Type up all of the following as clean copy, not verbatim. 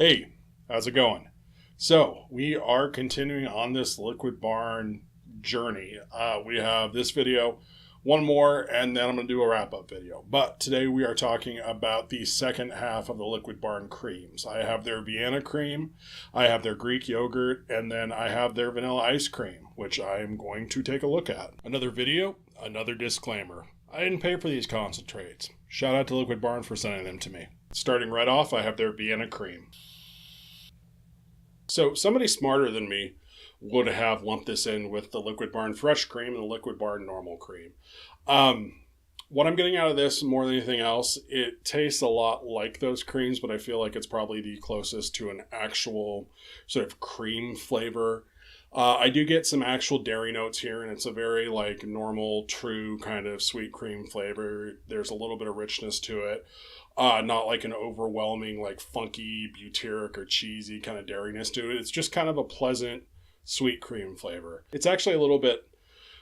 Hey, how's it going? So, we are continuing on this Liquid Barn journey. We have this video, one more, and then I'm going to do a wrap up video. But today we are talking about the second half of the Liquid Barn creams. I have their Vienna Cream, I have their Greek yogurt, and then I have their vanilla ice cream, which I'm going to take a look at. Another video, another disclaimer. I didn't pay for these concentrates. Shout out to Liquid Barn for sending them to me. Starting right off, I have their Vienna Cream. So somebody smarter than me would have lumped this in with the Liquid Barn Fresh Cream and the Liquid Barn Normal Cream. What I'm getting out of this more than anything else, it tastes a lot like those creams, but I feel like it's probably the closest to an actual sort of cream flavor. I do get some actual dairy notes here, and it's a very like normal, true kind of sweet cream flavor. There's a little bit of richness to it. Not like an overwhelming, like funky, butyric or cheesy kind of dairiness to it. It's just kind of a pleasant, sweet cream flavor. It's actually a little bit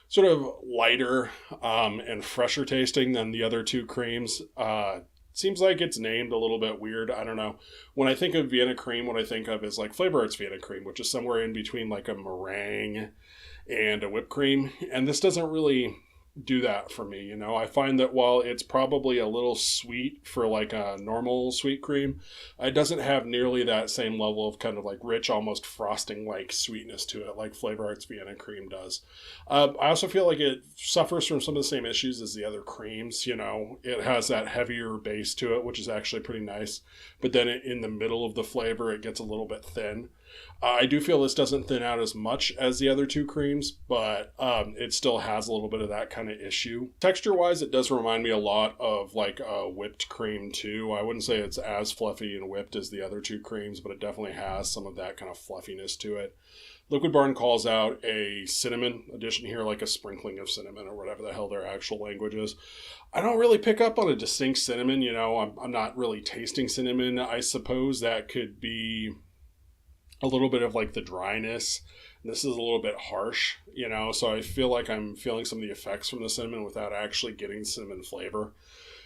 sort of lighter and fresher tasting than the other two creams. Seems like it's named a little bit weird. I don't know. When I think of Vienna Cream, what I think of is like Flavor Arts Vienna Cream, which is somewhere in between like a meringue and a whipped cream. And this doesn't really do that for me. I find that while it's probably a little sweet for like a normal sweet cream, it doesn't have nearly that same level of kind of like rich, almost frosting like sweetness to it like Flavor Arts Vienna Cream does. I also feel like it suffers from some of the same issues as the other creams. It has that heavier base to it, which is actually pretty nice, but then in the middle of the flavor it gets a little bit thin. I do feel this doesn't thin out as much as the other two creams, but it still has a little bit of that kind of issue. Texture-wise, it does remind me a lot of like a whipped cream too. I wouldn't say it's as fluffy and whipped as the other two creams, but it definitely has some of that kind of fluffiness to it. Liquid Barn calls out a cinnamon addition here, like a sprinkling of cinnamon or whatever the hell their actual language is. I don't really pick up on a distinct cinnamon. I'm not really tasting cinnamon. I suppose that could be a little bit of like the dryness. This is a little bit harsh, so I feel like I'm feeling some of the effects from the cinnamon without actually getting cinnamon flavor.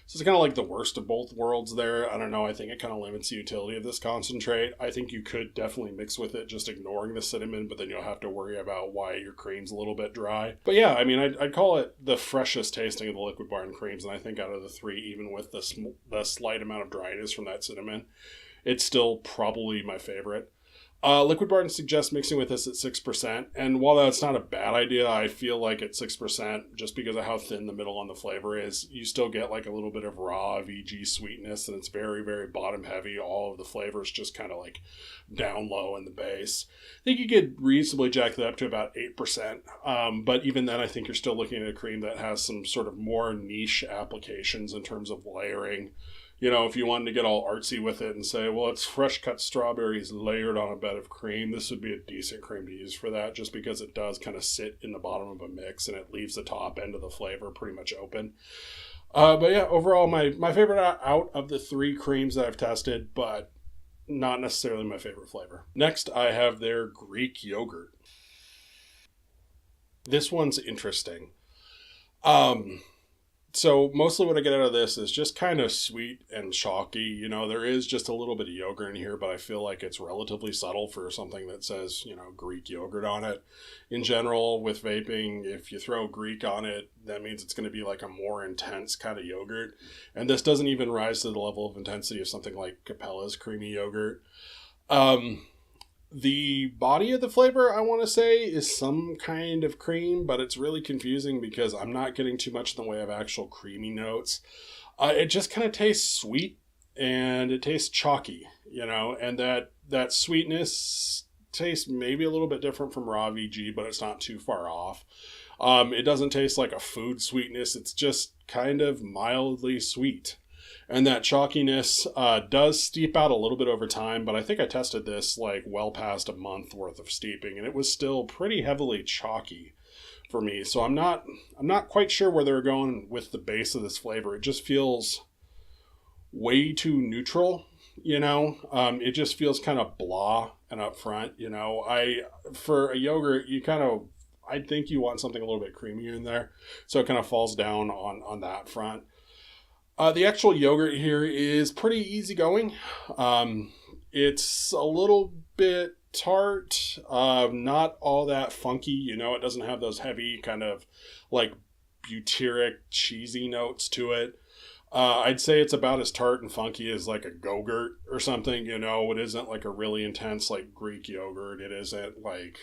So it's kind of like the worst of both worlds there. I don't know. I think it kind of limits the utility of this concentrate. I think you could definitely mix with it just ignoring the cinnamon, but then you'll have to worry about why your cream's a little bit dry. But yeah, I mean, I'd call it the freshest tasting of the Liquid Barn creams, and I think out of the three, even with the slight amount of dryness from that cinnamon, it's still probably my favorite. Liquid Barn suggests mixing with this at 6%, and while that's not a bad idea, I feel like at 6%, just because of how thin the middle on the flavor is, you still get like a little bit of raw VG sweetness, and it's very, very bottom heavy. All of the flavors just kind of like down low in the base. I think you could reasonably jack that up to about 8%, but even then I think you're still looking at a cream that has some sort of more niche applications in terms of layering. If you wanted to get all artsy with it and say, well, it's fresh cut strawberries layered on a bed of cream, this would be a decent cream to use for that, just because it does kind of sit in the bottom of a mix and it leaves the top end of the flavor pretty much open. But yeah, overall, my favorite out of the three creams that I've tested, but not necessarily my favorite flavor. Next, I have their Greek yogurt. This one's interesting. So mostly what I get out of this is just kind of sweet and chalky. There is just a little bit of yogurt in here, but I feel like it's relatively subtle for something that says, Greek yogurt on it. In general, with vaping, if you throw Greek on it, that means it's going to be like a more intense kind of yogurt. And this doesn't even rise to the level of intensity of something like Capella's creamy yogurt. The body of the flavor, I want to say, is some kind of cream, but it's really confusing because I'm not getting too much in the way of actual creamy notes. It just kind of tastes sweet and it tastes chalky, and that sweetness tastes maybe a little bit different from raw VG, but it's not too far off. It doesn't taste like a food sweetness. It's just kind of mildly sweet. And that chalkiness does steep out a little bit over time, but I think I tested this like well past a month worth of steeping, and it was still pretty heavily chalky for me. So I'm not quite sure where they're going with the base of this flavor. It just feels way too neutral, It just feels kind of blah and upfront, For a yogurt, I think you want something a little bit creamier in there, so it kind of falls down on that front. The actual yogurt here is pretty easygoing. It's a little bit tart, not all that funky. You know, it doesn't have those heavy kind of like butyric cheesy notes to it. I'd say it's about as tart and funky as like a Go-Gurt or something. You know, it isn't like a really intense like Greek yogurt. It isn't like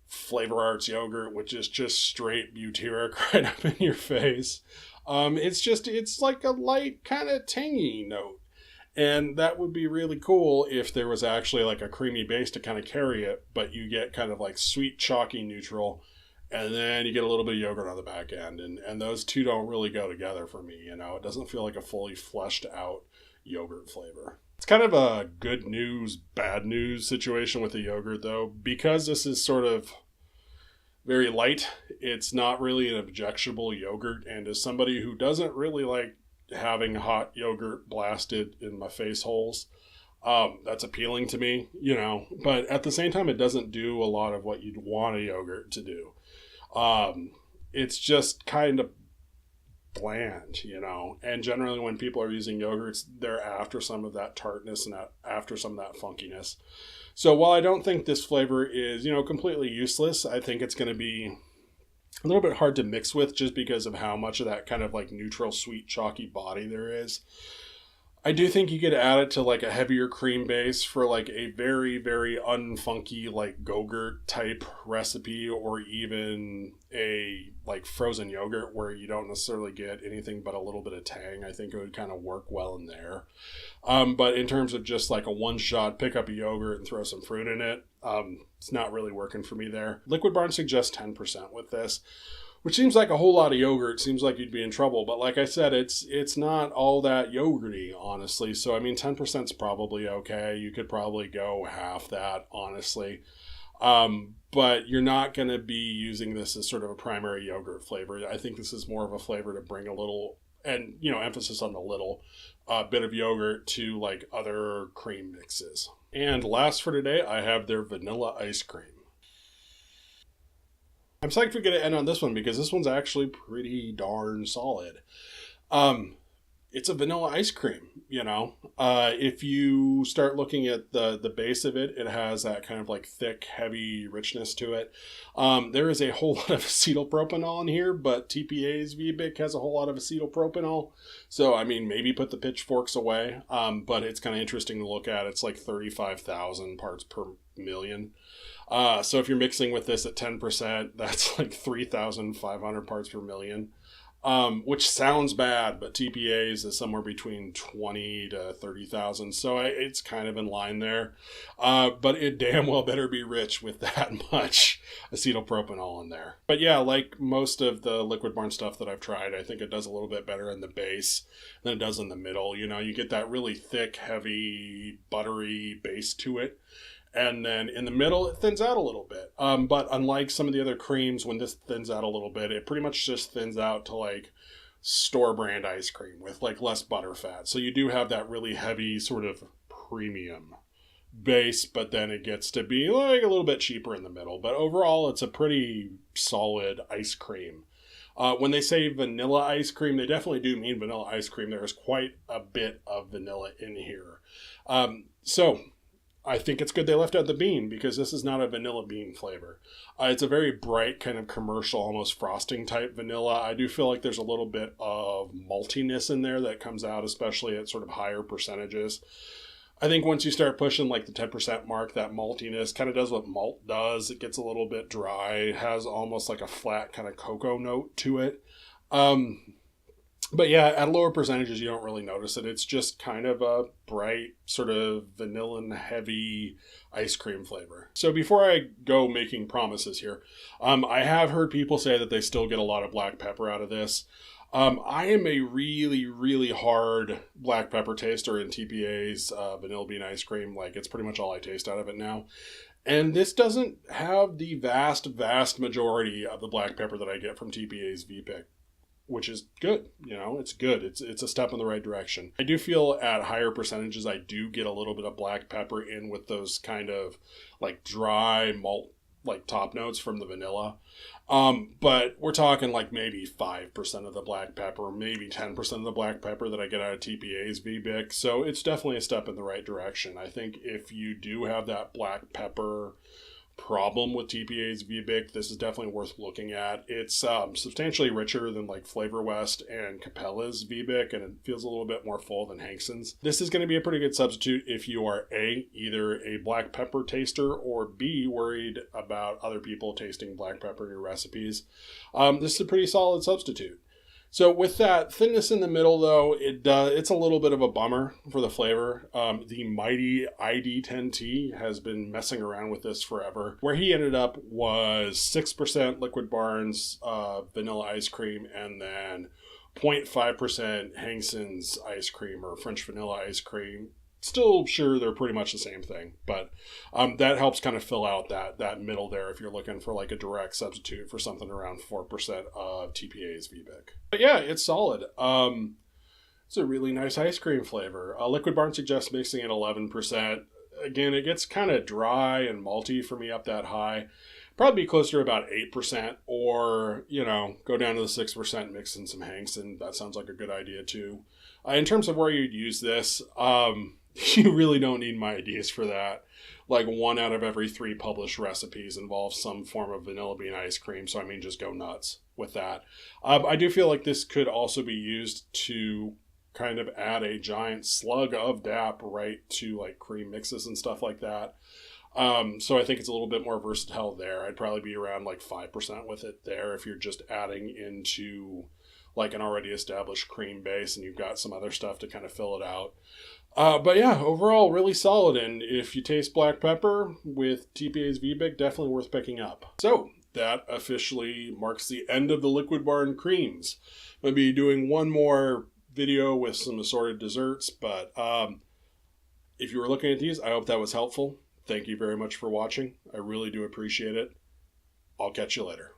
Flavor Arts yogurt, which is just straight butyric right up in your face. It's like a light kind of tangy note. And that would be really cool if there was actually like a creamy base to kind of carry it, but you get kind of like sweet, chalky neutral, and then you get a little bit of yogurt on the back end. And those two don't really go together for me, you know? It doesn't feel like a fully fleshed out yogurt flavor. It's kind of a good news, bad news situation with the yogurt, though. Because this is sort of very light, it's not really an objectionable yogurt. And as somebody who doesn't really like having hot yogurt blasted in my face holes, that's appealing to me, you know. But at the same time, it doesn't do a lot of what you'd want a yogurt to do. It's just kind of bland, you know. And generally when people are using yogurts, they're after some of that tartness and after some of that funkiness. So while I don't think this flavor is, you know, completely useless, I think it's going to be a little bit hard to mix with just because of how much of that kind of like neutral, sweet, chalky body there is. I do think you could add it to like a heavier cream base for like a very, very unfunky like Go-Gurt type recipe, or even a like frozen yogurt where you don't necessarily get anything but a little bit of tang. I think it would kind of work well in there. But in terms of just like a one shot, pick up a yogurt and throw some fruit in it, it's not really working for me there. Liquid Barn suggests 10% with this, which seems like a whole lot of yogurt. Seems like you'd be in trouble. But like I said, it's not all that yogurty, honestly. So, I mean, 10% is probably okay. You could probably go half that, honestly. But you're not going to be using this as sort of a primary yogurt flavor. I think this is more of a flavor to bring a little, and, you know, emphasis on the little, bit of yogurt to like other cream mixes. And last for today, I have their vanilla ice cream. I'm psyched we get to end on this one because this one's actually pretty darn solid. It's a vanilla ice cream, you know. If you start looking at the base of it, it has that kind of like thick, heavy richness to it. There is a whole lot of acetylpropanol in here, but TPA's VBIC has a whole lot of acetylpropanol. So, I mean, maybe put the pitchforks away, but it's kind of interesting to look at. It's like 35,000 parts per million. So if you're mixing with this at 10%, that's like 3,500 parts per million, which sounds bad, but TPA's is somewhere between 20 to 30,000. So it's kind of in line there. But it damn well better be rich with that much acetylpropanol in there. But yeah, like most of the Liquid Barn stuff that I've tried, I think it does a little bit better in the base than it does in the middle. You know, you get that really thick, heavy, buttery base to it. And then in the middle, it thins out a little bit. But unlike some of the other creams, when this thins out a little bit, it pretty much just thins out to like store brand ice cream with like less butter fat. So you do have that really heavy sort of premium base, but then it gets to be like a little bit cheaper in the middle. But overall, it's a pretty solid ice cream. When they say vanilla ice cream, they definitely do mean vanilla ice cream. There is quite a bit of vanilla in here. So I think it's good they left out the bean because this is not a vanilla bean flavor. It's a very bright kind of commercial, almost frosting type vanilla. I do feel like there's a little bit of maltiness in there that comes out, especially at sort of higher percentages. I think once you start pushing like the 10% mark, that maltiness kind of does what malt does. It gets a little bit dry. It has almost like a flat kind of cocoa note to it. But yeah, at lower percentages, you don't really notice it. It's just kind of a bright, sort of vanilla heavy ice cream flavor. So before I go making promises here, I have heard people say that they still get a lot of black pepper out of this. I am a really, really hard black pepper taster in TPA's vanilla bean ice cream. Like, it's pretty much all I taste out of it now. And this doesn't have the vast majority of the black pepper that I get from TPA's VPIC, which is good. You know, it's good. It's a step in the right direction. I do feel at higher percentages, I do get a little bit of black pepper in with those kind of like dry malt like top notes from the vanilla. But we're talking like maybe 5% of the black pepper, maybe 10% of the black pepper that I get out of TPA's VBIC. So it's definitely a step in the right direction. I think if you do have that black pepper problem with TPA's VBIC, this is definitely worth looking at. It's substantially richer than like Flavor West and Capella's VBIC, and it feels a little bit more full than Hankson's. This is going to be a pretty good substitute if you are A, either a black pepper taster, or B, worried about other people tasting black pepper in your recipes. This is a pretty solid substitute. So with that, thinness in the middle, though, it's a little bit of a bummer for the flavor. The mighty ID10T has been messing around with this forever. Where he ended up was 6% Liquid Barnes vanilla ice cream, and then 0.5% Hankson's ice cream or French vanilla ice cream. Still sure they're pretty much the same thing, but that helps kind of fill out that middle there if you're looking for like a direct substitute for something around 4% of TPA's VBIC. But yeah, it's solid. It's a really nice ice cream flavor. Liquid Barn suggests mixing at 11%. Again, it gets kind of dry and malty for me up that high. Probably closer to about 8%, or, go down to the 6%, mix in some Hankson. That sounds like a good idea too. In terms of where you'd use this, you really don't need my ideas for that. Like 1 out of every 3 published recipes involves some form of vanilla bean ice cream. So, just go nuts with that. I do feel like this could also be used to kind of add a giant slug of DAP right to like cream mixes and stuff like that. So I think it's a little bit more versatile there. I'd probably be around like 5% with it there if you're just adding into like an already established cream base and you've got some other stuff to kind of fill it out. But yeah, overall, really solid. And if you taste black pepper with TPA's VBIC, definitely worth picking up. So that officially marks the end of the Liquid Barn creams. I'll be doing one more video with some assorted desserts, but if you were looking at these, I hope that was helpful. Thank you very much for watching. I really do appreciate it. I'll catch you later.